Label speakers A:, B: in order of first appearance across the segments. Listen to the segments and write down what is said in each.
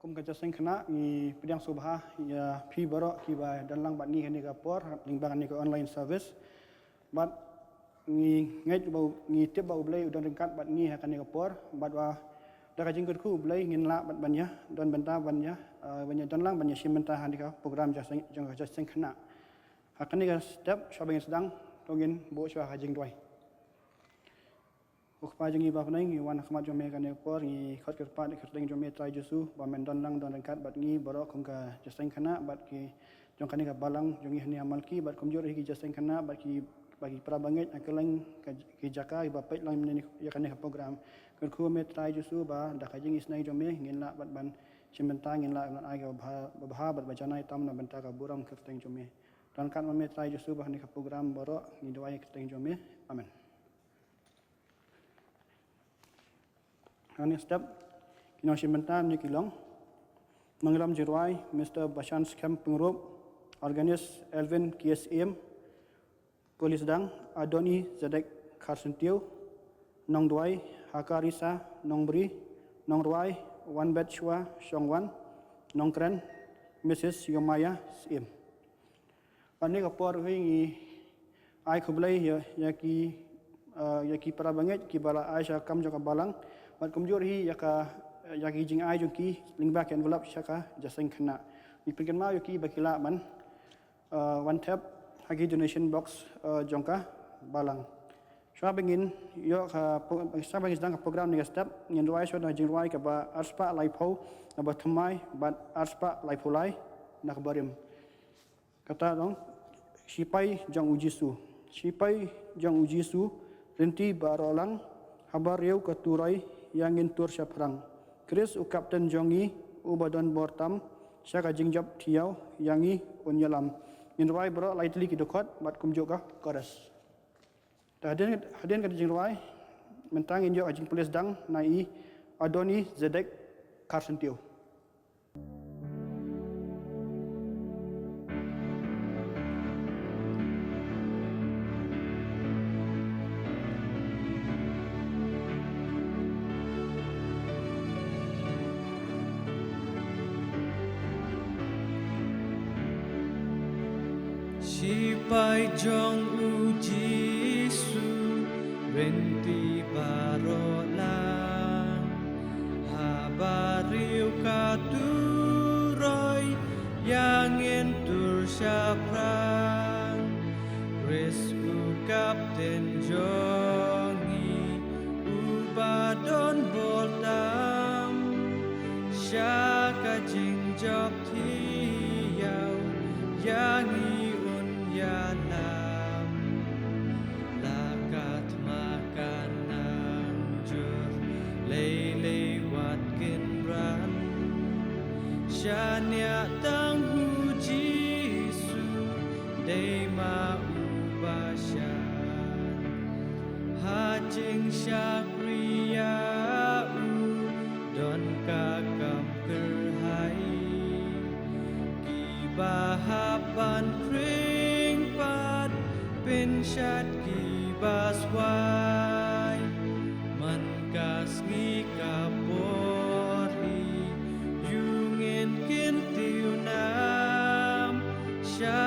A: kum kerja sing kena ni pedang subha ya pi barok ki ba dan lang bat ni ni ka por ling bang ni ka online service bat ni ngai bau ni tip bau blai udan ringkat bat ni ka ni ka por bat wa da ka jingkut ku blai ngin la bat ban ya don benta ban ya dan lang ban ya sim benta han ka program ja sing jang kerja sing kena ka ni ka step shopping sedang tongin bo swa ka jing doi ukpa jengi ba panai ngi wan khmat jome kan por ngi khot ker pa ker ding jome trai jusu ba men don lang don kat bat ngi borok khong ka jaseng khana bat ki jong kan ka balang jongi hani amal ki bat komjor hi jaseng khana bat ki bagi pra banget akelang ki jaka ba pet lang ni ya kan ka program ker khu me trai jusu ba da ka jing isnai jome ngin la bat ban simentang ngin la ai ga ba bat ba janai tam na benta ka buram ker ding jome dan kan me trai jusu ba ni ka program borok ngi doai ker ding jome amen. Ini step kino simentan ni kilong mengelam jirwai Mr. Bashan Scam Pengrup Organis Elvin KSM Polis Dang Adoni Zedek Karsentio Nong Duai Hakarisa Nong Bri Nong Ruai Wan Bet Shua Shongwan Nong Kren Mrs. Yomaya Sim Ani kapor wingi ai kublai ya ki para banget ki bala Aisyah kam joka balang mat komjor hi yaki jing ai jong ki lingba ke envelope shaka jaseng khana mi pengen ma yoki bakila man one tap hagi donation box jongka balang shwa bengin yo ka sa bengis dang program ni step ngin ruai so na jing ruai ka ba arspa laipo na ba thamai ba arspa laipo lai na barim kata dong sipai jang ujisu renti barolang habar yau katurai yang intur syafrang Chris u Kapten Jongi u Badan Bortam syaka jingjab tiau yangi unyalam inrai bro lightly ki dokot bat kumjo ka koras hadin ka jingrai mentang injo ajing polis dang nai Adoni Zedek Karsentio
B: Sipai jong uji su renti barolang habariu katuroy yang entur syafrang Chris u Kapten Jongi u Badon Bortam syaka jingjab tiau yangi yalam lakat makanang jur lewat kenran syanya tang huji su dema ubasyan hajing syakriya u don kakam kerhai kibahapanเป็นชัดกี่บาสวายมันกาสงีกับปอรีอยู่เงินกินติวน้ำชา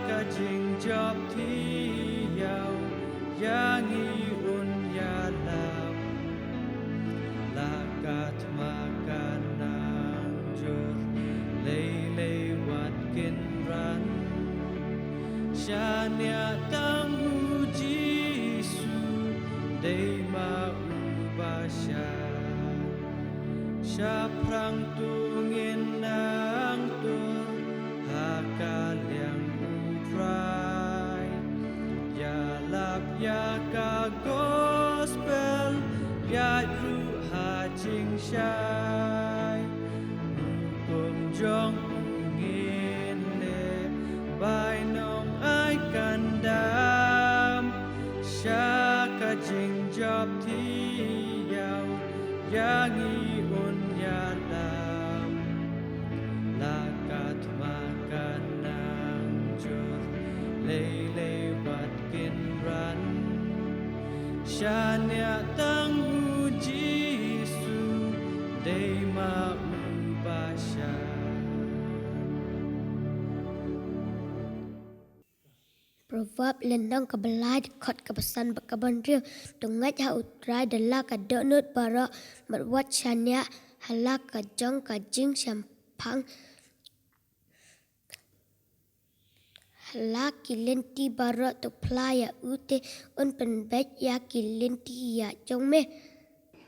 B: กะจิงจอบที่ยาวยางีอุ่นยาลามลากาทมาการนางจุดเลวัดกินรันSyanya tang huji su dema ubasyan Syaprang tungin nang tur hakal yang utrai Yalap yaka gospel Yat ruha jing syai Hukum jong ungin le Bai nong ai kandam syaka jingjab tiau yangi unyalam lakat makanang jur lewat kinran syanya tang uji su dema ubas
C: proverb lendang kebelai dekot kepesan berkaban real tungat ha utrai dala ka donut bara merwat chanya halak ka jong ka jing sampang halak kilenti bara tu playa ute un penbet ya kilenti ya jong me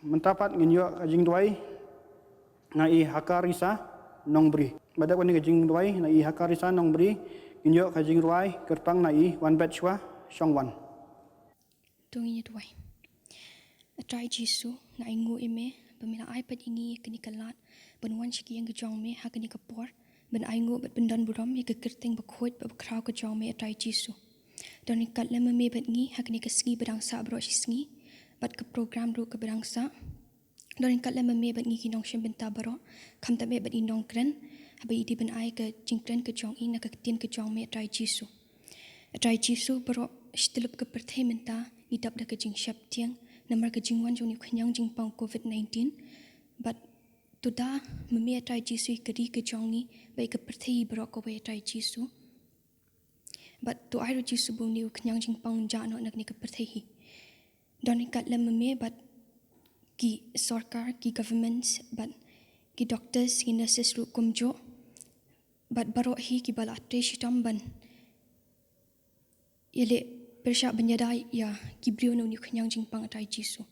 A: Mentapat nginyo kajing duai ngai hakarisa nong beri. Badak wani kajing duai nai hakarisa nong beri nginyo kajing duai kerpang nai wan bet shwa shong wan.
D: Tungi tuai. Atrai Jisu na ingu ime pemila iPad ingi kini kalat benwan shiki yang kejong me ha kini kapor ben aingu bet bendan buram ye kekerting bekhot be kraw kejong me atrai Jisu. Dan ikat lema me bet ngi ha kini kesngi berangsa bro sisngi bat ke program ru ke berangsa. Dan ikat lema me bet ngi kinong shim benta baro kam ta me bet inong kren ha be di ben ai ke jingkren kejong ina ke ketien kejong me atrai Jisu. Atrai Jisu baro shtilip ke perthai menta ni dap da ke jing syap tiang namar ke jingwan jong ni khanyang jing pang COVID-19 but tuda memi atrai Jisu kedi ke jong ni bai ke perthai baro ko bai atrai Jisu but tu ai ru Jisu bu ni khanyang jing pang ja no nak ni ke perthai don ikat lem memi but ki sarkar ki governments but ki doctors ki nurses ru kumjo but baro hi ki bala atre shitam ban yele persyak benyadai ya kibriu no ni khanyang jingpang atrai Jisu.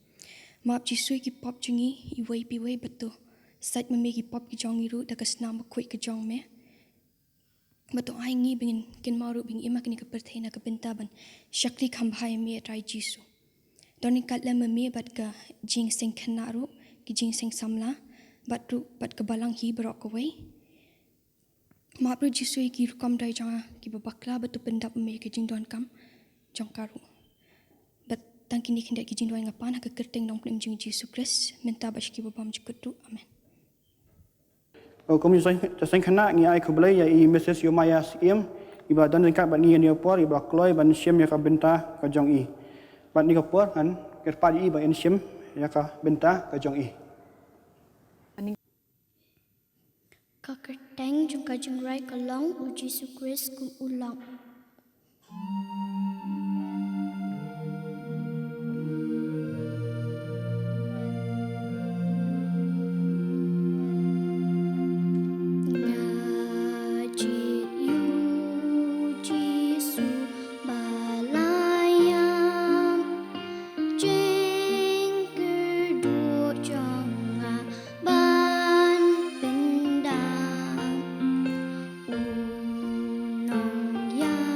D: Maap Jisu ki pop jungi iwai piwai betul. Sait meme ki pop ki jongi ru da kasna makwai ke jong me. Betul ai ngi bingin kin maru bing ima kini keperthena ke bentaban syakli khambhai me atrai Jisu. Doni kat la meme bat ka jing sing khana ru ki jing sing samla bat ru bat ke balang hi berok kawai. Maap ru Jisu ki rukam dai janga ki babakla betul pendap me ke jing don kam jong karu. Bat tang kini kindak ki jing doang ngapan ha kekerteng nong pnim jing Jisu Kris minta bash ki babam jikutu amen.
A: Kami sing khana ngi ai kubelai ya i Mrs. Yomaya Siem iba dan dekat bat ngi ni por iba kloi ban shim ya ka benta ka jong i. Bat ni ka por kan kerpa i ba en shim ya ka benta ka jong i.
C: ka kerteng jong ka jing rai ka long u Jisu Kris kum ulang Nong ya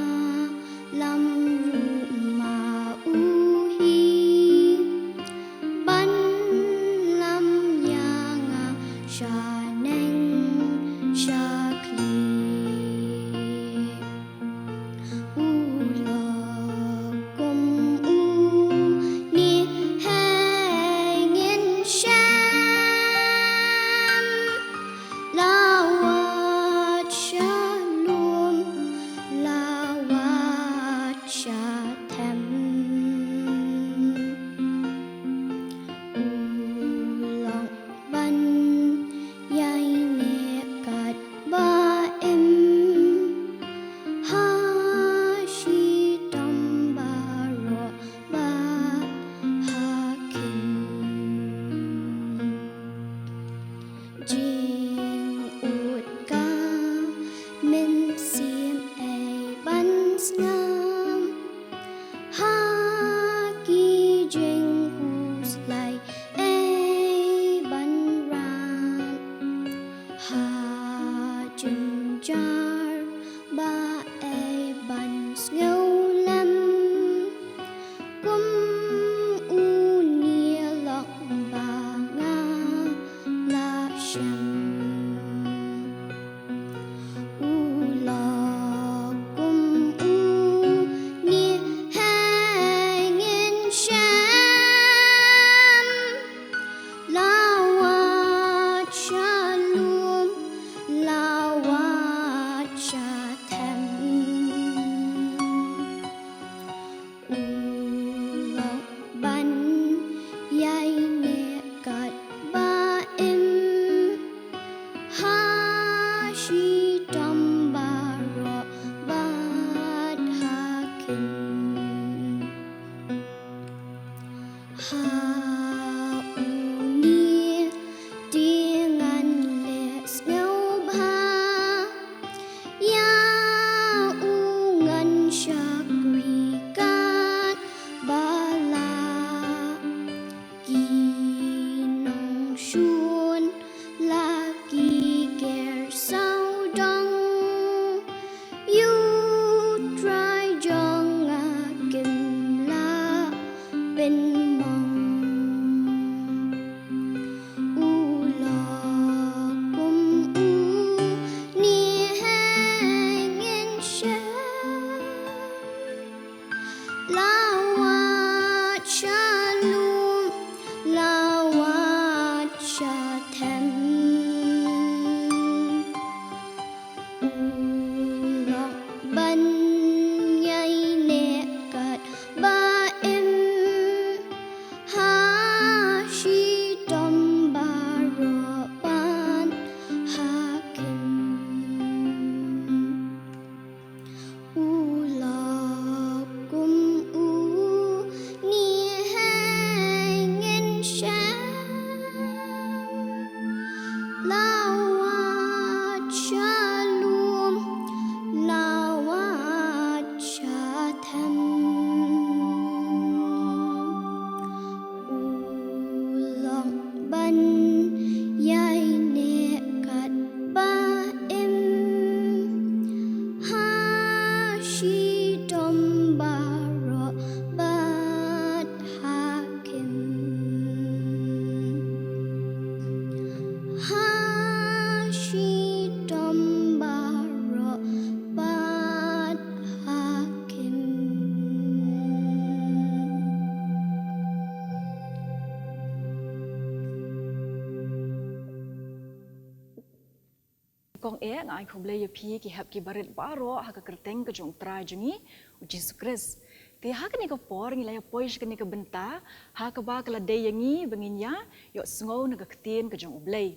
E: kong ngai khum le yapi ki hap ki barit baro ha ka kerteng ke jong tra jungi u Jesus Christ ti ha ka ni ka por ngi la ya poish ka ni ka benta ha ka ba kala de yangi benginya yo sngo na ka ktien ke jong ublei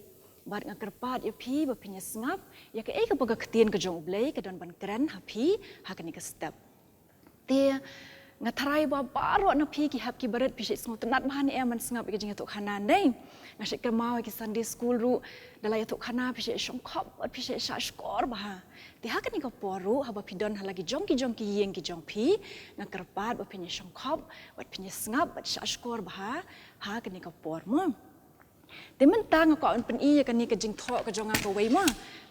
E: bar nga kerpat yapi ba pinya sngap ya ka ka ba ka ktien ke jong ublei ka don ban kran hapi ha ka ni ka step ti nga tharai ba baro na pi ki hap ki barit pi sngo tanat bahan e man sngap ke jing to khanan dei nga shik ka mau ki Sunday school ru dalai to khana pi shong khop pi sha skor bah ti ha ka ni ka poru ha ba pi don ha lagi jong ki yeng ki jong pi nga kerpat ba pi shong khop ba pi sngap ba sha skor bah ha ka ni ka por mo ti man ta nga ko an pen i ka ni ka jing tho ka jong ka wei ma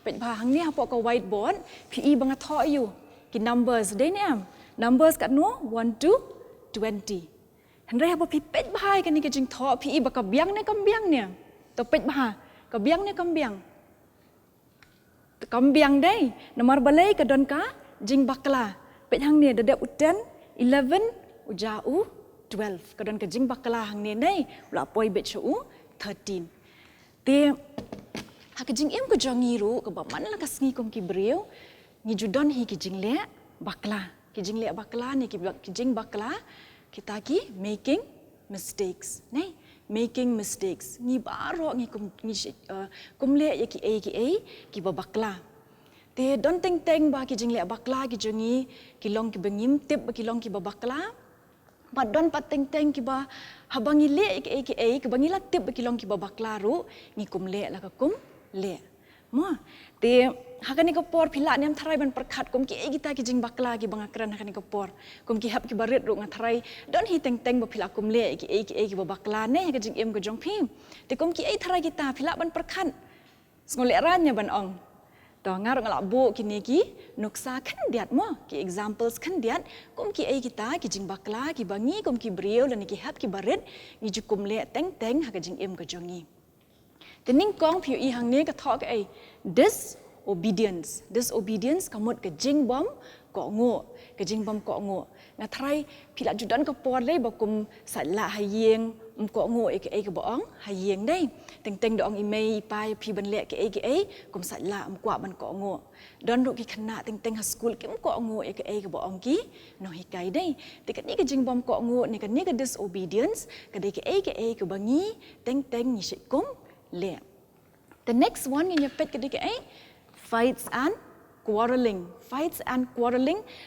E: pe ba hang ni ha po ka whiteboard pi i ba nga tho you ki numbers dei ni am numbers kat no 1 to 20 Henry apa pipet bahai kan ni ke jing tho pi ba ka biang ne kambiang ne to pet bah ka biang ne kambiang dai nomor balai ka don ka jing bakla pet hang ne dada uten 11 ujau 12 ka don ka jing bakla hang ne dai la poi bet chu 13 te ha ka jing em ka jongi ru ka ba man la ka sngi kom ki breu ni judon hi ki jing le bakla ki jing le bakla ni ki jing bakla kita ki making mistakes nei making mistakes ni baro ni kum le ya ki a ki ba bakla te don teng ba ki jing le bakla ki jongi ki long ki bengim tip ki long ki ba bakla ba don pat teng ki ba habangi le ki a ki bangi la tip ki long ki ba bakla ru ni kum le la ka kum le mo te hakani ko por phila nem tharai ban perkhat kum ki kita ki jing bakla ki banga kran hakani ko por kum ki hap ki barit ru nga tharai don hi teng ba phila kum le ki ba bakla ne ka jing em ko jong phim te kum ki tharai kita phila ban perkhat ngole ran nya ban ong to ngar ngala bu ki ne ki nuksa khan diat mo ki examples khan diat kum ki kita ki jing bakla ki bangi kum ki brieu dan ki hap ki barit ni ju kum le teng ha ka jing em ko jongi Tening kong piu i hang ne ka thok ai disobedience kamot ka jing bom ko ngo ka jing bom ko ngo nga thrai phila judan ka por le ba kum sa la hayeng ko ngo e ka bong hayeng dai teng dong i mei pai pi ban le ke kum sa la kwa ban ko ngo don ru ki khana teng ha school kim ko ngo e ka bong ki no hi kai dai te ka ni ka jing bom ko ngo ni ka disobedience ka de ke bangi teng ni shi kum le the next one in your pet ke fights and quarreling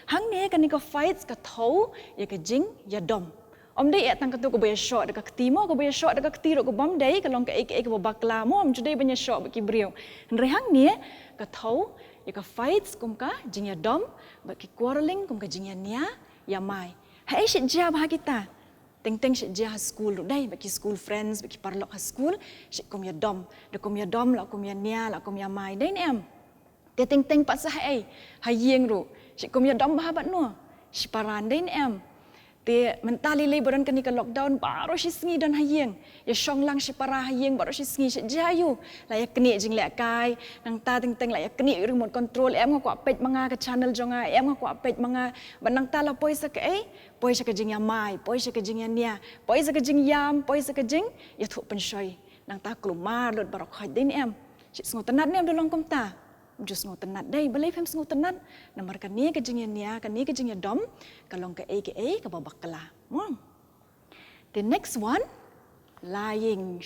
E: hang ne ka ni ka fights ka tho ya ka jing ya dom om dei tang ka tu ko be shot ka ti mo ko be shot ka ti ro ko bom dei ka long ka ka bakla mo om judai banya shot ki brio re hang ne ka tho ya ka fights kum ka jing ya dom ba ki quarreling kum ka jing ya nia ya mai hai shit ja ba kita teng shit ja school ro dai ba ki school friends ba ki parlok ha school shit kum ya dom la kum ya nia la kum ya mai dei ne am te teng pat sa hai yeng ro shit kum ya dom ba bat no shi paran dei ne am te mentali le baran kan ka lockdown baro shi sngi dan hayeng ya shong lang shi para hayeng baro shi sngi shi jayu la ya kni jing le kai nang ta teng la ya kni remote control em ko pet manga ka channel jonga em ko pet manga banang ta la poisa ka jing ya mai poisa ka jing ya nia poisa ka jing yam poisa ka jing ya thu pen shoi nang ta klumar lot baro khoi den em shi sngo tanat nem dolong kom ta just ngo tenat dai balai fem sngo tenat namar ka ni ka jing ya nia ka ni ka jing ya dom ka long ka ka babakla the next one lying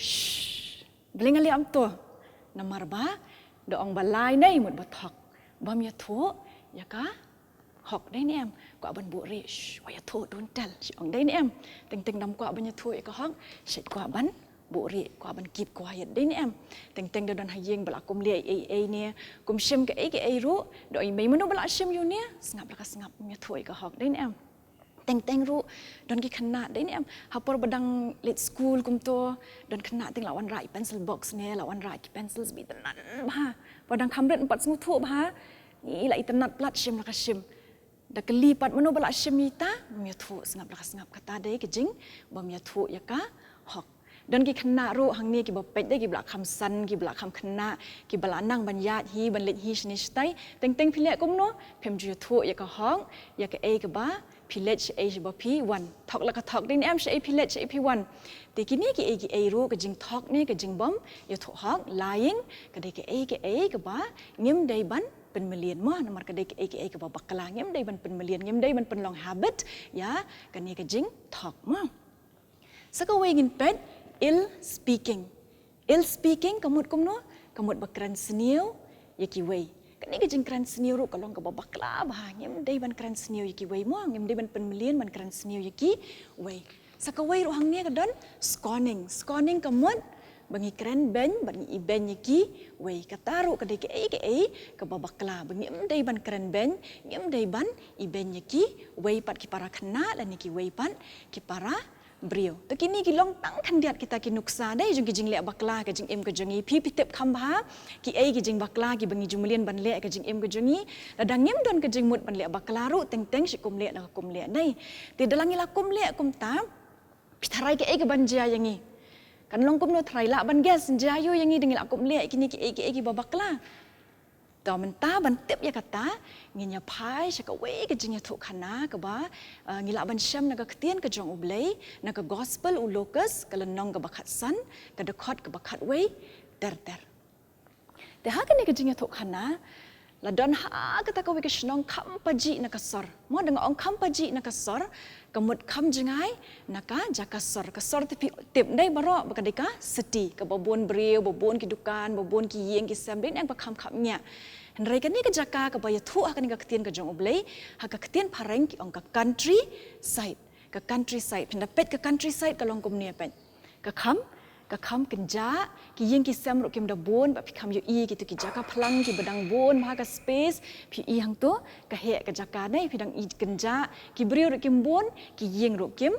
E: bling ali am to namar ba do ong balai nei mut bathok bam ya tho ya ka hok dai ni em ko ban bu ri wa ya tho don tel si ong dai ni em teng dam ko ban ya tho ka hok sit ko ban bu ri ko ban kip ko hayat dai ni em teng dan hayeng bala kum le ne kum shim ka ru do i mai manu bala shim yu ne sngap la ka sngap ya tho ka hok dai ni em teng ru don ki khana dai ni em hapor badang let school kum to don khana teng lawan rai pencil box ne lawan rai pencils bi tanan ba badang khamret pat sngu tho ba ni la itanat plat shim la ka shim da kelipat manu bala shim ita ya tho sngap la ka sngap kata dai ke jing bam ya tho ya ka hok dan ki khana ru hang ni ki ba pet dai ki bla kham san ki bla kham khana ki bla nang ban yat hi ban let hi shni stai teng phile kum no phem ju thu ya ka hong ya ka e ka ba philet e ba pi 1 thok la ka thok din em she philet she pi 1 te ki ni ki e ru ka jing thok ni ka jing bom ya thu hong lying ka de ki e ka ba ngim dai ban pen million mo namar ka dei ke ba bakla ngem dei ban pen million ngem dei ban pen long habit ya ka ni ka jing thok mo saka we ngin pet ill speaking kamut kumno kamut bakran sniu yaki we ka ni ka jing kran sniu ru ka long ka ba bakla ba ngem dei ban kran sniu yaki we mo ngem dei ban pen million ban kran sniu yaki we saka we ru hang ni ka don scorning kamut bangi keren ben bangi iben yaki we kataru kadai ke ka babakla bangi dai ban keren ben ngem dai ban iben yaki we pat ki para khna lan yaki we pan ki para brio to kini ki long tang khandiat kita ki nuksa dai jung ki jing le bakla ka jing em ka jungi pi pitep khamba ki ki jing bakla ki bangi jumlian ban le ka jing em ka jungi ladang ngem don ka jing mut ban le bakla ru teng si kum le na kum le dai ti dalangi la kum le kum ta pitharai ke ban jia yangi kan long kum no thrai la ban gas jayu yang ni dengil akum le kini ki babakla to menta ban tip ya kata nginya phai saka we ke jing thu khana ka ba ngila ban sham na ka ktien ka jong ublei na ka gospel u locus ka lanong ka bakhat san ka dekot ka bakhat we ter te ha ka ni ka jing thu khana la don ha kata ka we ke shnong kham paji na ka sor mo deng ong kham paji na ka sor kamut kham jingai naka jaka sor tip dai baro bakadika seti ka babon breu babon ki dukan babon ki yeng ki sambin yang bakham nya hendrai kan ni ka jaka ka baya thu akan ka ktien ka jong oblei ha ka ktien pareng ki ong ka country side pinda pet ka country side ka long kum ne pen ka kham kenja ki yeng ki sam ro kim da bon ba phikam yu i ki tu ki jaka phlang ki badang bon ma ka space phi i hang to ka he ka jaka nei phidang i kenja ki brio ro kim bon ki yeng ro kim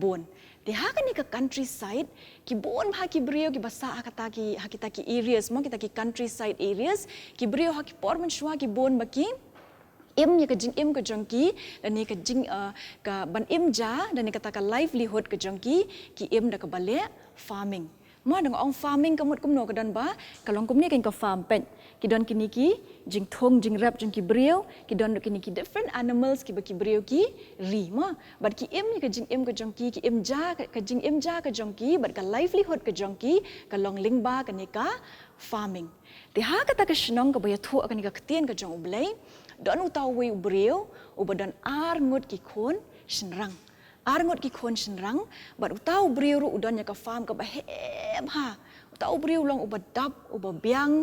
E: bon te ha ka ni ka countryside ki bon ha ki brio ki basa kita ki areas mo kita ki countryside areas ki brio ha ki porman shwa ki bon ba ki im ni ka jing im ka jongki dan ni ka jing ka ban im ja dan ni kata ka livelihood ka jongki ki im da ka bale farming ma dang ong farming kamut kumno ka dan ba kalong kum ni kan ka farm pen ki don kini ki jing thong jing rap jing ki brio ki don kini ki different animals ki ba ki brio ki ri ma but ki im ni ka jing im ka jongki ki im ja ka jing im ja ka jongki but ka livelihood ka jongki ka long ling ba ka ni ka farming te ha kata ka shnong ka ba ya thu ka ni ka ktien ka jong ublei don utau we brio ubadan ar ngut ki khon shinrang ar ngut ki khon shinrang but utau brio ru udon ya ka farm ka ba hem ha utau brio long ubadap ubabiang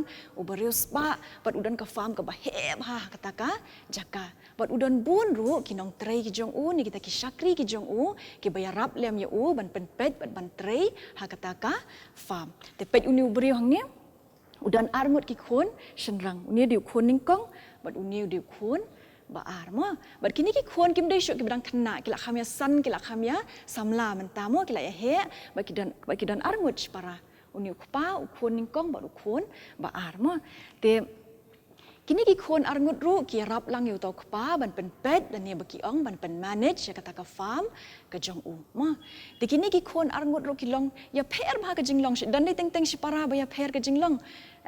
E: ubariu spa but udan ka farm ka ba hem ha kata ka jaka but udan bun ru kinong trei ki jong u ni kita ki shakri ki jong u ki ba ya rap lem ya u ban pen pet ban trei ha kata ka farm te pet uni brio hang ni udan ar ngut ki khon shinrang uni diu khon ning kong but uniu di khon ba armo but kini ki khon kim dei shu ki bidang khna kila khamya san kila khamya samla mentamo kila ya he ba kidan arngut para uniu khpa u khon ning kong ba u khon ba armo te kini ki khon arngut ru ki rap lang yu to khpa ban pen pet dan ne ba ki ong ban pen manage ya kata ka farm ka jong u ma te kini ki khon arngut ru ki long ya pher ba ka jinglong dan dei teng si para ba ya pher ka jinglong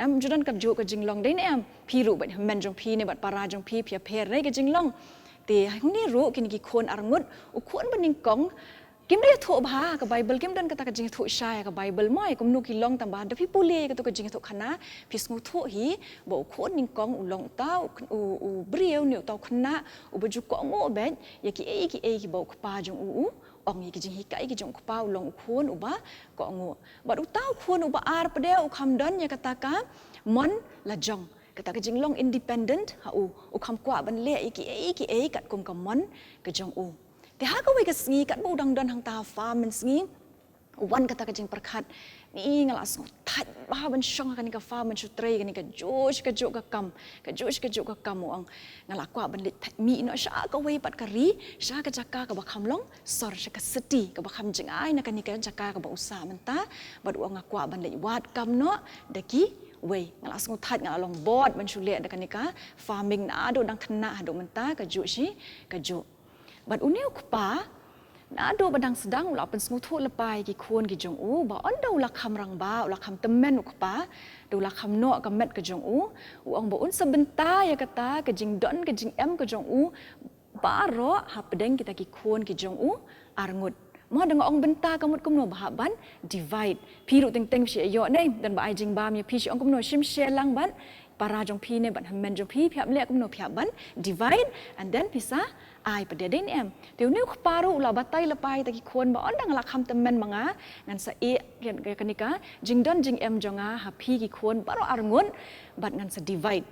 E: em judan kap jo ka jinglong dei ne em pi ru ba men jong pi ne bat para jong pi pia pher rei ka jinglong te hang ni ru kini ki khon arngut u khon baning kong kim dei tho ba ka bible kim dan kata ka jing tho sha ka bible moi kum nu ki long tam ba da pi pule ka to ka jing tho khana pi smu tho hi bo khon ning kong u long ta u brio ni ta khana u ba ju ko ngo ben ya ki ki bo pa jong u ong ki jing hi kai ki jong pa u long khon u ba ko ngo ba u ta khon u ba ar pade u kham don ya kata ka mon la jong kata ka jing long independent ha u kham kwa ban le ki kat kum ka mon ka jong u te ha ka we ka sngi kat bu dang don hang ta farm men sngi wan kata ka jing perkhat ni ngala so that ba ban shong ka ni ka farm men chutrei ka ni ka josh ka jo ka kam ong ngala kwa ban le mi no sha ka we pat ka ri sha ka jaka ka ba kham long sor sha ka city ka ba kham jing ai na ka ni ka jaka ka ba usa men ta ba du nga kwa ban le wat kam no daki we ngala so that ngala long board man chule da ka ni ka farming na do dang khna do men ta ka jo shi ka jo but uniu khpa na do badang sedang ula pen sngu thu lepai ki khun ki jong u ba on do la kham rang ba ula kham temen uk pa do la kham no ka met ka jong u ong ba un sebentar ya kata ke jing don ke jing em ka jong u ba ro ha pedeng kita ki khun ki jong u arngut mo deng ong benta kamut kumno ba ban divide pi ru teng teng shi yo nei dan ba ai jing ba mi pi shi ong kumno shim she lang ban para jong pi ne ban men jong pi phiap le kumno phiap ban divide and then pisa ai pada den em tiu niu paru la batai lepai taki khon ba on dang la kham temen manga ngan sa e kanika jing don jing em jonga ha pi ki khon baro arngun bat ngan sa divide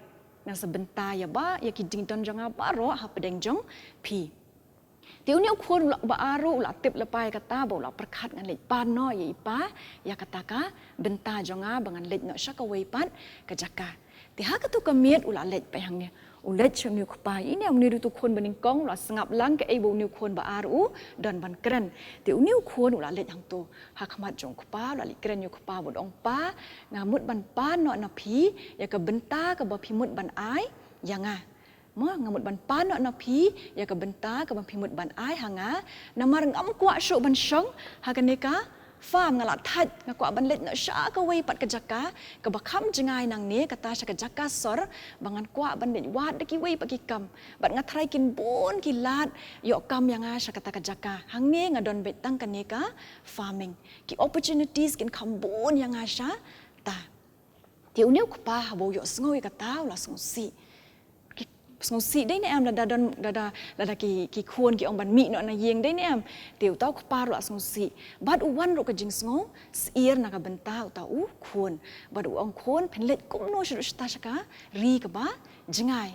E: ngan sa benta ya ba ya ki jing don jonga baro ha pedeng jong pi tiu niu khon ba aru la tip lepai kata ba la perkhat ngan lej pan no ye pa ya kata ka benta jonga bangan lej no syakawai pan ka jaka ti ha ka tu ka miet ula lej pa hang ne ulet cham niu khpai ini am niu tu khon baning kong la sangap lang ke ei bo niu khon ba aru dan ban kren ti niu khon ula let hang to ha khmat jong khpa la li kren niu khpa bo dong pa ngamut ban pa no na phi ya ka benta ka ba phi mut ban ai yanga mo ngamut ban pa no na phi ya ka benta ka ba phi mut ban ai hanga namar ngam kwa shu ban shong ha ka ne ka farm ngala that ngakwa ban let no sha ka wei pat ka jaka ka ba kham jingai nang ne kata sha ka jaka sor bangan kwa ban let wat de ki wei pa ki kam bat nga thrai kin bon ki lat yo kam yang a sha kata ka jaka hang ne nga don bet tang ka ne ka farming ki opportunities kin kham bon yang a sha ta ti uneu khpa ha bo yo sngo ka ta la sngo si sngo si dei ne am la da ki khon ki ong ban mi no na yeng dei ne am tiu tau khpa ro sngo si bat u wan ro ka jing sngo sier na ka benta ta u khon bat u ong khon phen let kum no shu sta shaka ri ka ba jingai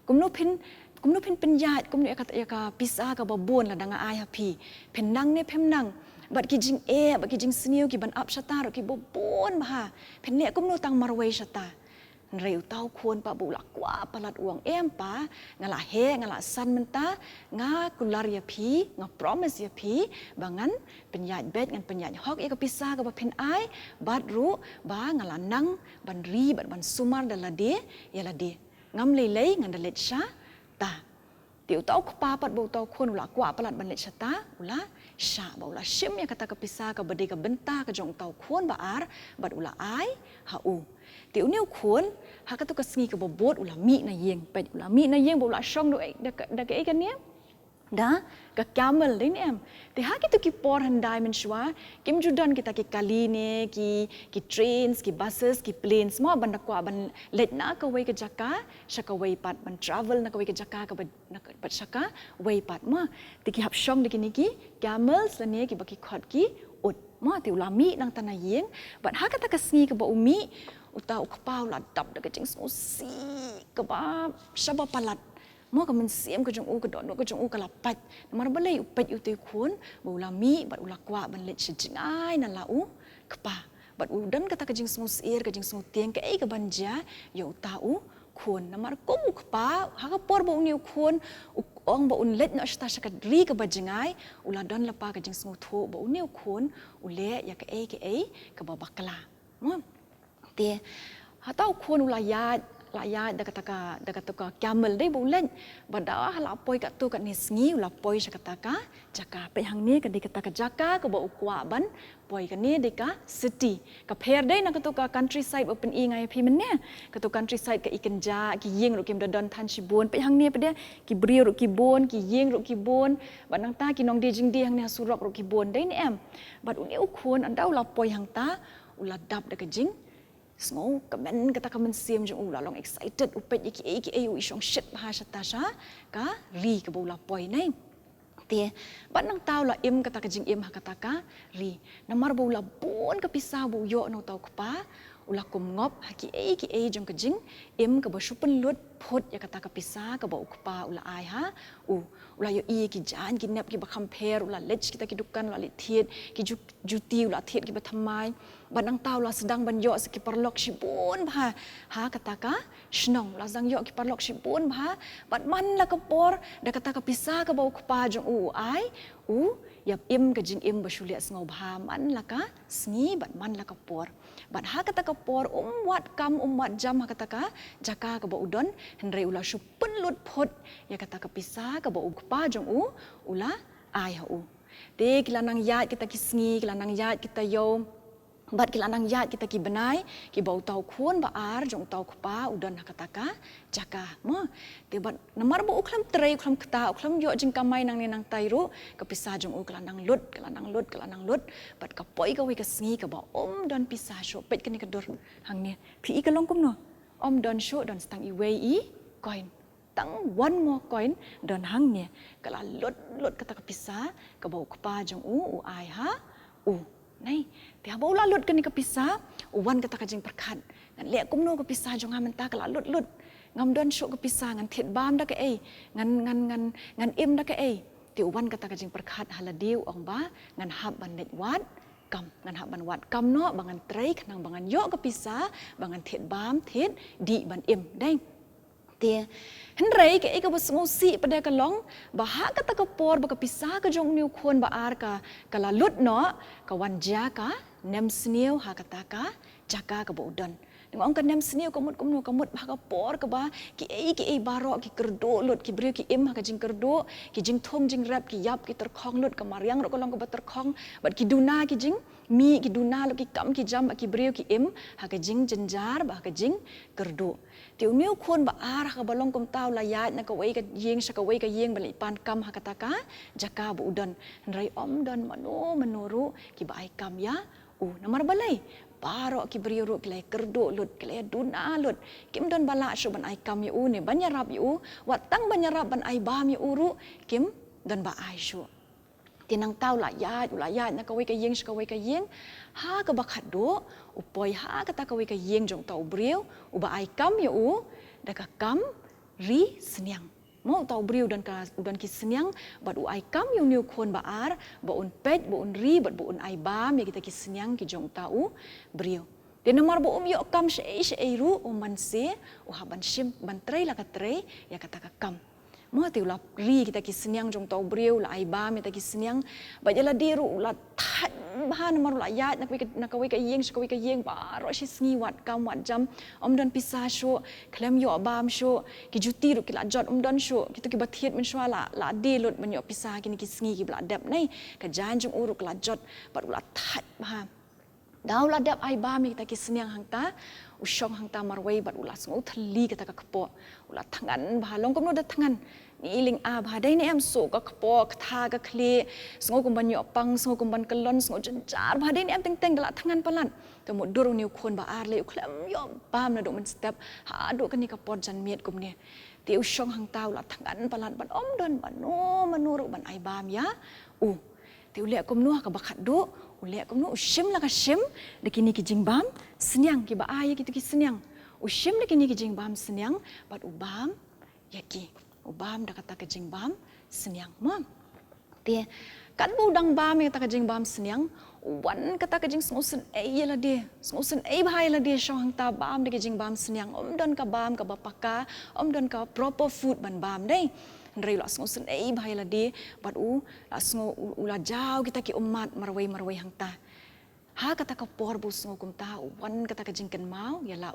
E: kum no phen pen yat kum no ya ka pisa ka ba bon la danga ai ha phi phen nang ne phem nang bat ki jing bat ki jing sniu ki ban up shata ro ki bo bon ba ha phen ne kum no tang marwei shata reu tau khon pa bu la kwa palat uang em pa ngala he ngala san menta nga kular ya phi nga promise ya phi bangan penyat bet ngan penyat hok ya kapisa ka pen ai bat ru ba ngala nang ban ri ban sumar dala de ya la de ngam lei ngan dalet sha ta tiu tau khpa pat bu tau khon ula kwa palat ban let shata ula sha ba ula shim ya kata kapisa ka bade ka benta ka jong tau khon ba ar bat ula ai ha u tiu niu khon ha ka tu ka sngi ka bobot ula mi na yeng pet ula mi na yeng bo ula shong do da ka e kan ne da ka camel din em te ha ki tu ki por han diamond shwa kim judan kita ki kali ne ki trains ki buses ki planes mo ban kwa ban let na ka wei ka jaka shaka wei pat ban travel na ka wei ka jaka ka pat shaka wei pat mo te ki hap shong de ki ni ki camels la ne ki ba ki khot ki ut mo te ula mi nang tanah yeng ban ha ka ta ka sngi ka ba umi uta ukpau la dap da ka jing si ka ba shaba palat mo ka men siam ka jong u ka don ka jong u ka la pat mar ba lei upet u te khun bo la mi bat u la kwa ban let ching ai na la u kpa bat u dan ka ta ka jing sier ka jing tieng ka ei ka ban ja yo ta u khun na mar ko u kpa ha ka por bo niu khun ong bo un let na sta sha ka ri ka ba jingai u la don la pa ka jing tho bo u niu khun u le ya ka ei ka ba bakla mo te hatau khon ula ya da kata ka camel dei bulan bada hala poi ka tu ka ni sngi ula poi sha kata ka jaka pe hang ni ka di kata ka jaka ka ba ukwa ban poi ka ni de ka city ka pher dei na ka tu ka countryside open i ngai phi men ne ka tu countryside ka ikan ja ki yeng ro kim da don than shi bon pe hang ni pe de ki brio ro ki bon ki yeng ro ki bon ban nang ta ki nong de jing de hang ne surok ro ki bon dei ne em bat uni ukhon andau la poi hang ta ula dap da ka jing sngo kamen kata kamen siam jong ula long excited upet iki u isong shit bahasa tasha ka ri ka bola poi nei te ban nang tau la im kata ka jing im ha kata ka ri namar bola bon ka pisa bu yo no tau kpa ula kum ngop haki jong ka jing im ka ba shupen lut phot ya kata ka pisa ka ba ukpa ula ai ha ula yo ki jan ki nep ki ba compare ula lech kita ki dukan ula thiet ki juti ula thiet ki ba thamai banang tau la sedang ban yo ki parlok si bon ba ha kata ka shnong la zang yo ki parlok si bon ba bat man la ka por da kata ka pisa ka ba ukpa jong ai yap im ka jing im ba shulia sngo ba man la ka sngi bat man la ka por bat ha kata ka por wat kam wat jam ha kata ka jaka ka ba udon henre ula shupun lut phot ya kata ka pisa ka ba ukpa jong ula ai ha Te kilanang yat kita kisngi, kilanang yat kita yo. Bat kilanang yat kita ki benai, ki bau tau kun ba ar jong tau kupa udan hakataka jaka mo. Te bat namar bo uklam trei uklam kata uklam yo jing kamai nang ni nang tairu kapisa jong kilanang lut, kilanang lut. Bat kapoi ka wi kasngi ka ba dan pisah syo pet kani kadur hang ni. Pi ka long kum no. Don syo don stang I wei I coin. Tang one more coin don hang ni. Kala lut kata kapisa ka bau kupa jong u ai ha u. Nay, tiap bola lut kan ni kepisah, uwan kata kajing perkat. Ngan liak kumno kepisah jong ngamen ta kala lut. Ngam don syuk kepisah ngan thiet bam dak ei, ngan im dak ei. Ti uwan kata kajing perkat haladiu ong ba ngan hab ban net wat kam ngan hab ban wat kam no bangan trei kanang bangan yo kepisah, bangan thiet bam thiet di ban im dai. Tia henrei ke eka besngusi pada kalong bahak kata kapor baka pisah ka jong niu khon ba ar ka kala lut no ka wan jaka nem sniu ha kata ka jaka ka bodan ngong ka nem sniu kamut bah ka por ka ba ki ei baro ki kerdo lut ki brio ki im ha ka jing kerdo ki jing thong jing rap ki yap ki terkhong lut ka mariang ro kolong ka ba terkhong bat ki duna ki jing mi ki duna lo ki kam ki jam ki brio ki im ha ka jing jenjar ba ka jing kerdo Tiu niu khun ba ar ka balong kum tau layat na ka wei ka yeng sa ka wei ka yeng bali pan kam ha kata ka jaka bu udan rai dan menuru ki ba ai kam ya namar balai baro ki brio ki lai kerdo lut ki lai duna lut kim don bala shu ban ai kam ya ne banyarap yu watang banyarap ban ai bam ya uru kim don ba ai shu tinang tau layat na ka wei ka yeng sa ka wei ka yeng ha ka bakat do upoi ha kata ka wei ka yeng jong tau brio uba ai kam ya da ka kam ri senyang mau tau brio dan ki senyang bat ai kam yung niu khon ba ar ba un pet ba un ri bat ba un ai bam ya kita ki senyang ki jong tau brio de namar bo yo kam she ru man se haban shim ban trei la ka trei ya kata ka kam mo tiu la ri kita ki senyang jong tau brio la ai bam kita ki senyang ba jala diru la that bahan namar la ya na ka wei ka yeng ka wei ka yeng ba ro shi sngi wat kam wat jam dan pisah sho klem yo bam sho ki juti ru ki la jot dan sho kita ki bathiet men sho la de lot men yo pisah ki ni ki sngi ki bla dap nai ka jan jong uruk la jot ba la that ba Daw la dap ai bam kita ki senyang hang ta usyong hang ta marwei bat ulas ngau thali kita ka kepo ula tangan ba long kom no da tangan ni iling a ba dai ni am so ka kepo tha ka kle sngo kom ban yo pang sngo kom ban kelon sngo jenjar ba dai ni am teng da tangan palan to mo dur ni khon ba ar le khlam yo bam na do men step ha do ka ni ka pot jan miet kom ne ti usyong hang ta ula tangan palan ban don ban no manuru ban ai bam ya ti ule kom no ka bakat do Uliak kamu ushim lah kashim, dekini kijing bam senyang kiba ayah gitu kisenyang. Ushim dekini kijing bam senyang, bat ubam yaki ubam dah kata kijing bam senyang mam. Dia kan budang bam yang kata kijing bam senyang, wan kata kijing sengusen lah dia, sengusen bahaya lah dia syang ta bam dek kijing bam senyang. Don ka bam ka bapaka, don ka proper food ban bam deh. Nrei la sngo sen bahaya la de bat la sngo ula jauh kita ki umat marwei hang ta ha kata ka por bu sngo kum ta wan kata ka jingken mau ya la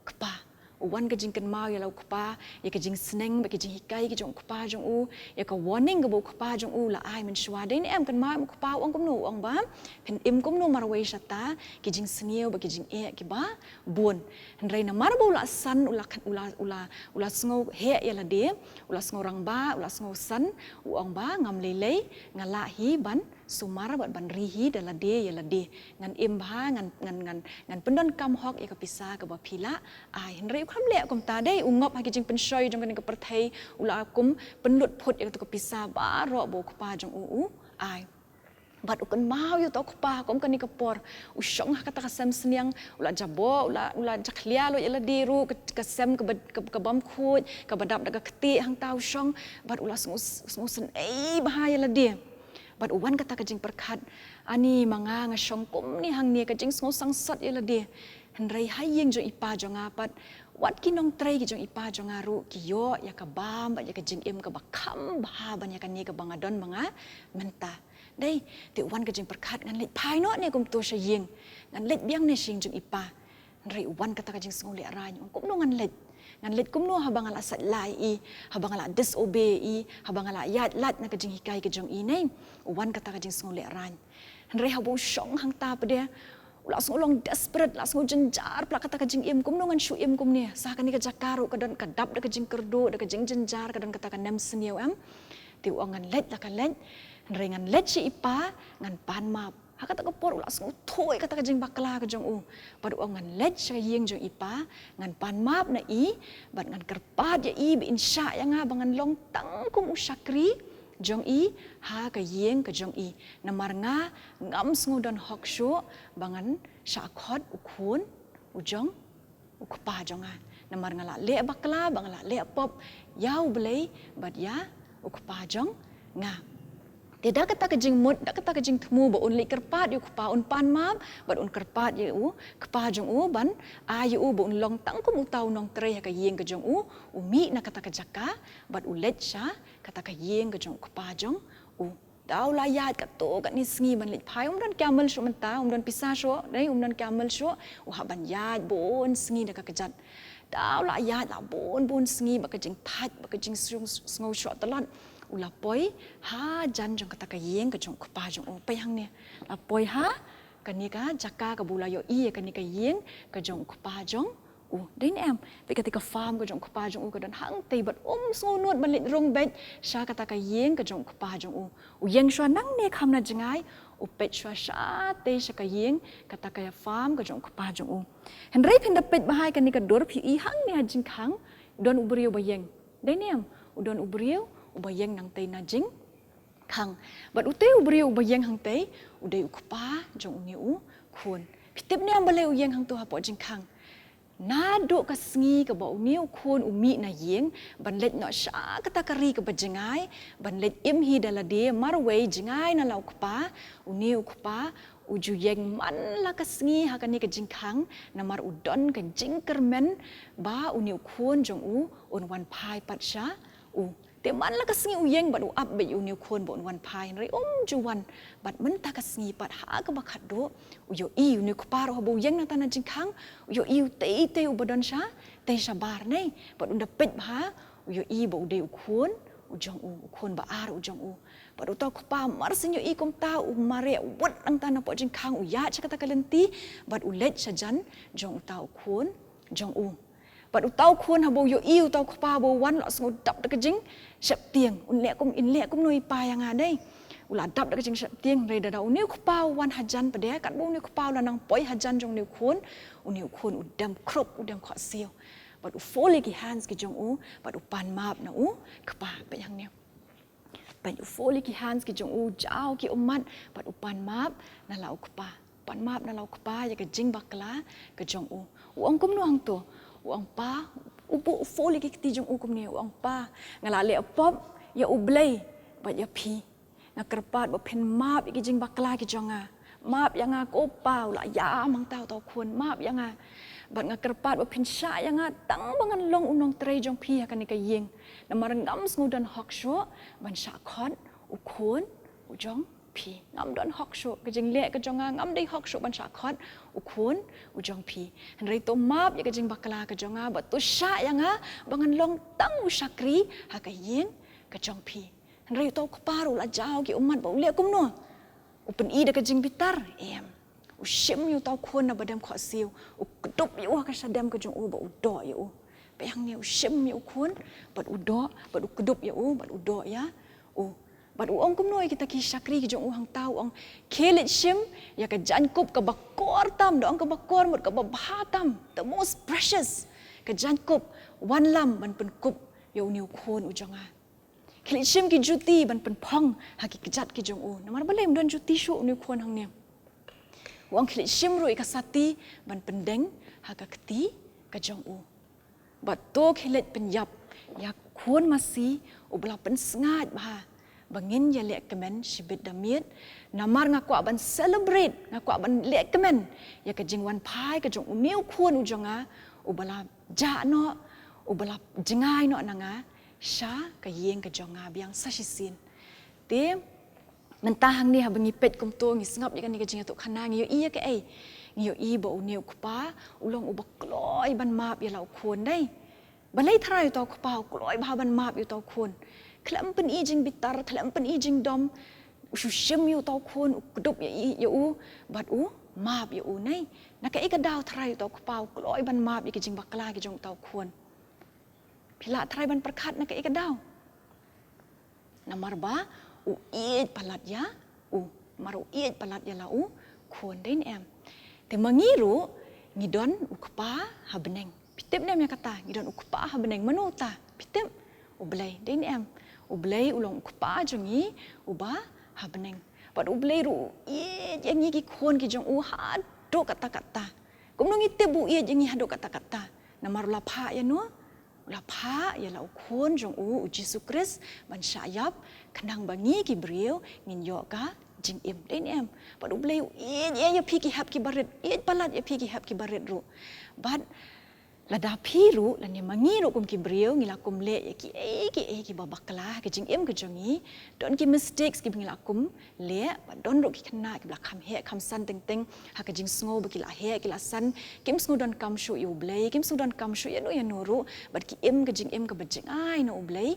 E: kpa wan ka jingken mau ya la kpa ya ka jing sneng ba ka jing hikai ki jong kpa jong ya ka warning ka bu kpa jong la ai men shwa de ni em kan mau kpa ong kum no ong ba pen im kum no marwei shata ki jing snieu ba ki jing ki ba bun nrei na marbu la san ula sngo he ya la de ula sngo rang ba ula sngo san ong ba ngam lelei ngala hi ban sumar bat ban rihi da la de ya la de ngan im ba ngan pendon kam hok ya ka pisa ka ba phila ai nrei kham le kom ta dei ungop ha ki jing pen shoi jong kan ka perthai ula kum penlut phut ya ka pisa ba ro bo kpa jong ai bat ukan mau yo tok pa kom kan ni kapor usyong kata kasem senyang ula jabo ula jaklia lo yela diru kasem ke bam khut ke badap daga keti hang tau syong bat ula sengusen bahaya la dia bat uwan kata kajing perkat ani manga ngasyong kum ni hang ni kajing sengusang sat yela dia henrei hayeng jo ipa jo ngapat wat kinong trai ki jong ipa jong aru ki yo ya ka bam ba ya ka jing im ka bakam ba ban ya kan ni ka bangadon manga menta dai ti wan ka jing perkat ngan leit pai no ne kum to sha yeng ngan leit biang ne sing jong ipa nrei wan kata ka jing sngole rai kum no ngan leit ngan let kum no habang ala sat lai I habang ala disobey I habang ala yat lat na kajing hikai kajong I nei wan kata kajing sung le ran Henry habong syong hang ta pa dia langsung ulong desperate langsung jenjar plak kata kajing im kum no ngan shu im kum ni sah kan ni kajakaru kadon kadap da kajing kerdo da kajing jenjar kadon kata kan nem seniau am ti ngan let la kan let Henry ngan let si ipa ngan pan map Haka tak kepor ulah semua toy kata kajing bakla kajong Padu ngan led siya yeng jong ipa ngan pan map na I bat ngan kerpat ya I bi insya yang bangan long tang kum usakri jong I ha ka yeng kajong I namar nga ngam sngu don hok sho bangan syakot ukun ujong ukpa jong namar nga la le bakla bangan la le pop yau belai bat ya ukpa jong nga Tidak kata kajing mut, tak kata kajing temu ba un li kerpat yu kupa un pan map, bat un kerpat yu kupa jong ban ayu ba un long tang kum utau nong tre ka yeng ka jong umi na kata kajaka, bat ulet sya kata ka yeng ka jong kupa jong Daw layat ka to kat ni sngi ban lit pai dan kamel syo menta dan pisah syo dai dan kamel syo ban yat bon sngi da ka kajat daw layat la bon sngi ba kajing tat ba kajing sngo syo talat Ulapoi ha jan jong kata ka yeng ka jong kupa jong payang ni lapoi ha kanika jaka ka bulayo I kanika yeng ka jong kupa jong din em ketika farm ka jong kupa jong ka dan hang tei bat sunut balit rong bet sha kata ka yeng ka jong kupa jong yeng shwa nang ne kham na jingai pet shwa sha te sha ka yeng kata ka farm ka jong kupa jong henry pin da pet bahai kanika dor phi I hang ne jing khang don ubrio ba yeng din em udon ubrio ubayang nang tay na jing kang but utay ubriyo ubayang hang tay uday ukpa jong ungi kun pitip ni ang balay uyang hang to hapo jing kang nado kasngi ka ba ungi kun umi na yeng banlet no sya kata kari ka ba jingay banlet imhi dalade marway jingay na la ukpa ungi ukpa uju yeng man la kasngi hakani ka jing kang na mar udon ka jing kermen ba ungi kun jong un wan pai pat sya Te man la kasngi uyeng bat up be uniu kon bon wan pai ri juwan bat men ta kasngi pat ha ka bakat do uyo I uniu kuparo bo yeng na tanan jingkang uyo I te ubadon sha te sabar nei bat unda pet ha uyo I bo de ukon ujong ukon ba ar ujong bat uta kupa mar sinyo I kom ta mare wat ang tanan po jingkang uya cha kata kalenti bat ulet sajan jong uta ukon jong But utau kun habo yo I utau kupa bo wan lo sngo dap da kajing sep tieng un le kum noi pa yang adai ula dap da kajing sep tieng re da uniu kupa wan hajan pade kat bo uniu kupa la nang poi hajan jong uniu kun udam krop udam kho sil but ufoli ki hands ki jong but upan map na kupa pe yang ne but ufoli ki hands ki jong jao ki umat but upan map na lau kupa pan map na lau kupa ya kajing bakla ka jong uang kum no hang to uang pa upo ufoli ki tijong ukum ni uang pa ngalale pop ya ublay bat ya pi ngakerpat ba pen map ki jing bakla ki jonga map yang ko pa la ya mang tau tau kun map yang bat ngakerpat ba pen sha yang tang bangan long unong tre jong pi kan ni ka yeng na marangam sngudan hok sho ban sha khon ukun ujong pi ngam don hok sho ka jing le ka jonga ngam dei hok sho ban sha khon ukun ujong pi henry to map ya ka jing bakla ka jonga ba to sha yang bangan long tang usakri ha ka yeng ka jong pi henry to paru la jao ki umat ba ule kum no upen I da ka jing bitar em ushim yu tau kun na badam kho siu ukdup yu ka sadam ka jong ba udo yu peyang ni ushim yu kun bat udo bat ukdup yu bat udo ya But uang kumnoy kita ki sakri ki jong uhang tau ang kelit shim ya ka jankup ka bakor tam doang ka bakor mut ka babahatam the most precious ka jankup one lam ban pen kup yo niu kon ujanga kelit shim ki juti ban pen pong ha ki kejat ki jong namar balem don juti shu niu kon hang ne uang kelit shim ru ka sati ban pendeng ha ka keti ka jong but to kelit penyap ya kon masih ubla pen sengat bah bangin ya lek kemen sibit damit namar ngaku aban celebrate ngaku aban lek kemen ya kajing wan pai kajong uniu kun ujonga ubala ja no ubala jengai no nanga sha kayeng kajonga biang sasisin te mentahang ni habangi pet kum to ngi sngap ni kajing tu khana ngi yo iya ke ngi yo I bo uniu kupa ulong ubak kloi ban map ya lau kun dai balai trai tau kepau kloi bahaban map yu tau kun klam pen ijing bitar klam pen ijing dom ushim yu tau kun kudup ya u bat u map ya u nei naka ika daw trai tau kepau kloi ban map ya kijing bakla ki jong tau kun pila trai ban perkat naka ika daw namar ba u iet palat ya u maru iet palat ya la u kun den em te mangiru ngidon u kepa habeneng pitip nem yang kata ngidon u kepa habeneng menuta pitip u belai den em u belai ulong u kepa jongi u ba habeneng pad u belai ru iet yang gi kun ki jong u hado kata-kata kum nong itip bu iet yang hado kata-kata namar la pha ya no la pha ya la u kun jong u Jesu Kris ban syayap kenang bangi ki beriau ngin yo ka jing im den em padu blei ya pi ki hap ki baret palat ya pi ki hap ki baret ru but lada piru la ne mangiru kum ki beriau ngila kum le ya ki babakla ki jing im ke jongi don ki mistakes ki ngila kum le but don ro ki kena ki bla kham he kham san teng teng ha ka jing sngo ba ki la he ki la san kim sngo don kam shu yu blei kim sngo don kam shu ya no ru but ki im ke jing im ka ba jing ai no blei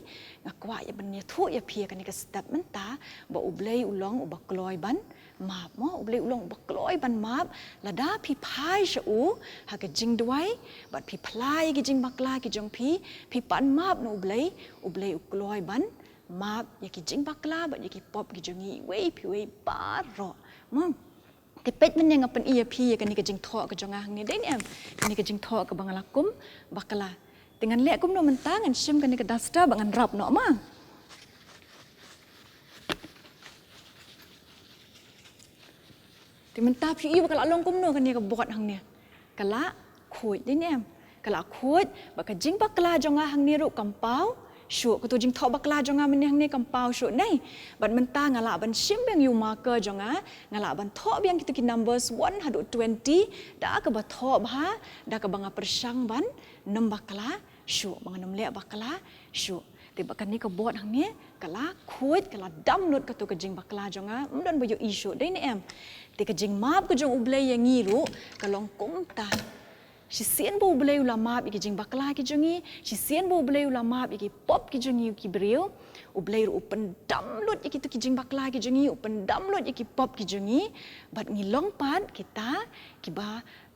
E: ngakwa ya ban ne thu ya pi ka ni ka step menta ba u blei ulong u ba kloi ban map mo u blei ulong ba kloi ban map lada pi phai shu ha ka jing duai but pi plai ki jing bakla ki jong pi pan map no u blei u kloi ban map ya ki jing bakla ba ya ki pop ki jongi wei pi wei paro mo ke pet men yang apen ia pi ka ni ka jing tho ka jonga hang ni den em ni ka jing tho ka bangalakum bakla dengan lek kum no mentangan sim ka ni ka dasta bangan rap no ma ti menta pi i bakala long kum no ka ni ka bot hang ni kala khoi den em kala khoi ba ka jing bakla jonga hang ni ru kampau shu ko tu jing tho bakla jonga men hang ni kampau shu nei ban menta ngala ban sim beng yu marker jonga ngala ban tho beng kita ki numbers 120 da ka ba tho ba da ka banga persang ban nem bakla shu banga nem le bakla shu ti bakan ni ka bot hang ni kala khoi kala dam not ka tu ka jing bakla jonga mdon ba yu issue dei ni em ti ka jing map ka jong ublei yang ngiru ka long kum ta si sien bo ublei ula map ki jing bakla ki jongi si sien bo ublei ula map ki pop ki jongi ki brio ublei ru open download ki tu ki jing bakla ki jongi open download ki pop ki jongi bat ngi long pat kita ki ba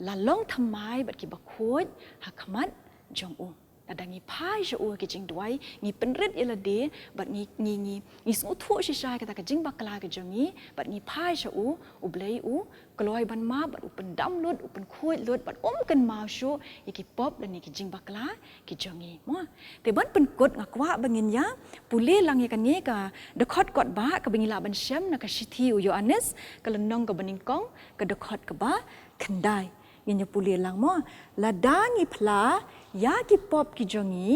E: la long thamai bat ki ba khoi hakamat jong u adangi pai shu ki jing duai ngi penret ila de bat ngi smu thu shi sha ka jing bakla ki jongi bat ngi pai shu ublei kloi ban ma bat open download open khoi lot bat kan ma shu ki pop dan ki jing bakla ki jongi mo te ban pen kot ngakwa bangin ya pule lang ya kan ye ka de khot kot ba ka bingila ban shem na ka shithi u Yohanes ka lenong ka baning kong ka de khot ka ba khandai nginya pule lang mo ladangi phla ya ki pop ki jongi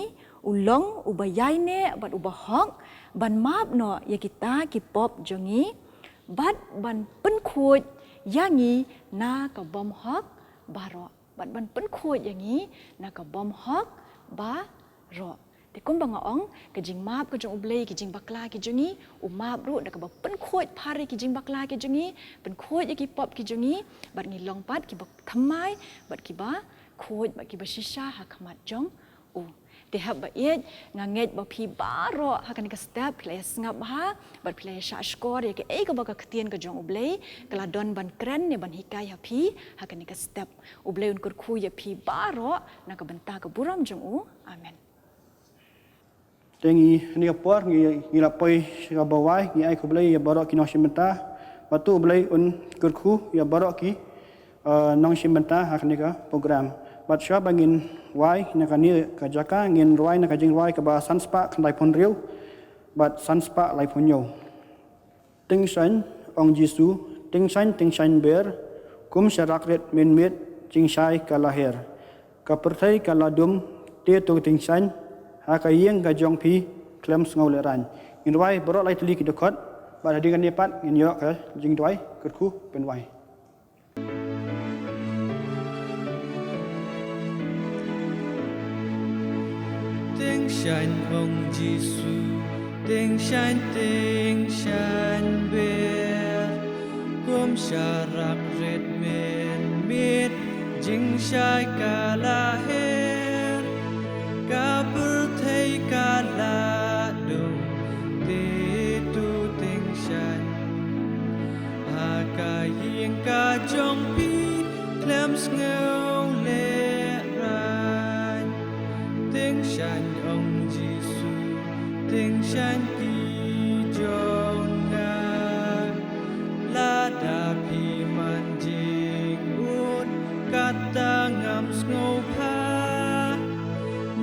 E: ulong ubayai ne bat ubahok ban map no ya kita ki pop jongi bat ban pen khoi yangi na ka bom hok baro bat ban pen khoi yangi na ka bom hok ba ro te kum banga ong ka jing map ka jong ublei ki jing bakla ki jongi u map ru da ka ba pen khoi phare ki jing bakla ki jongi pen khoi ya ki pop ki jongi bat ngi long pat ki bak thamai bat ki ba khoi bat ki ba shisha ha khamat jong u te hab ba yet nganget ba phi baro ha kan ka step place ngap ha bat place sha score ya ke e ka ba ka ktien ka jong ublei kala don ban kren ne ban hikai ha phi ha kan ka step ublei un kur khu ya phi baro na ka banta ka buram jong u amen
A: tengi ni apor ngi la poi ga bawai ngi ai ko blei ya barok ki no simenta batu blei un kurku ya barok ki nong simenta hak ni ka program bat sha bangin wai na ka ni ka jaka ngin roi na ka jing roi ka ba sanspa khandai pon riu bat sanspa lai pon yo ting san ong jisu ting san ber kum sharak ret min mit jing sai ka lahir ka perthai ka ladum te tu ting san haka yeng ga jong pi klem ngau le ran in wai borok lai tuli ki dokot ba hadi kan ni pat in yo ka jing doi kurku pen wai
B: Tiếng shan ông Giêsu tiếng shan ber gom syarak red men mit jing shai kalaher ka ngâu lệ rai tiếng sanh ông Giêsu tiếng sanh kỳ jong nga la da pi man jing un kata ngam ngâu pa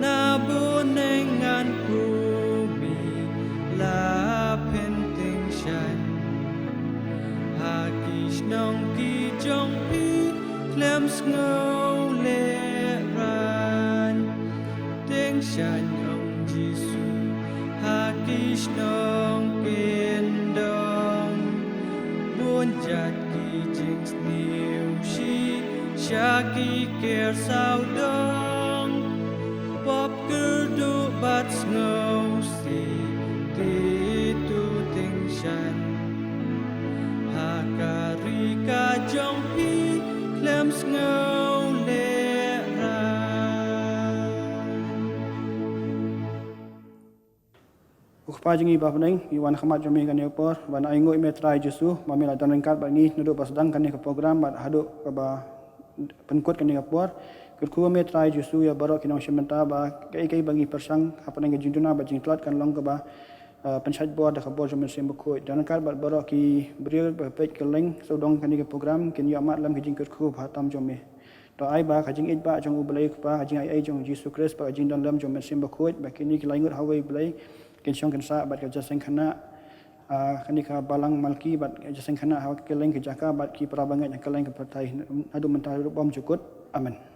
B: na bu nengan kumi la pen tiếng sanh ha ki nong ki jong pi klem ngâu lệ ran tiếng sanh ông Giêsu ha ki nong ken dong buôn chặt ki jing niu shi sha ki ker sao dong pop cứ du bat ngâu si ti tu tiếng sanh ha kari ka jong pi klem ngâu lệ ran
A: Ukpa jengi ba peneng iwan khamat jami kan por ban ai ngoi metrai Jesu mamela dan rengkat ba ni nudu pasdang kan ke program ba hadu ke ba penkut kan ke por ku metrai Jesu ya barok kinong sementa ba kai bagi persang apa nang jinduna ba jingtlat kan long ke ba penchat board ke bor jami sem ku dan rengkat ba barok ki bril ba pek ke leng sodong kan ke program kin ya mat lam ke jing ku ba tam jami to ai ba kajing it ba jong ubelai ba kajing ai jong Jesu Christ ba jing dan lam jom sem ku ba kini ki laingut hawai belai kin syong kan sa bat ka jaseng khana kanika balang malki bat jaseng khana hawa keleng ke jaka bat ki prabangat yang keleng ke partai adu mentah bom cukut amen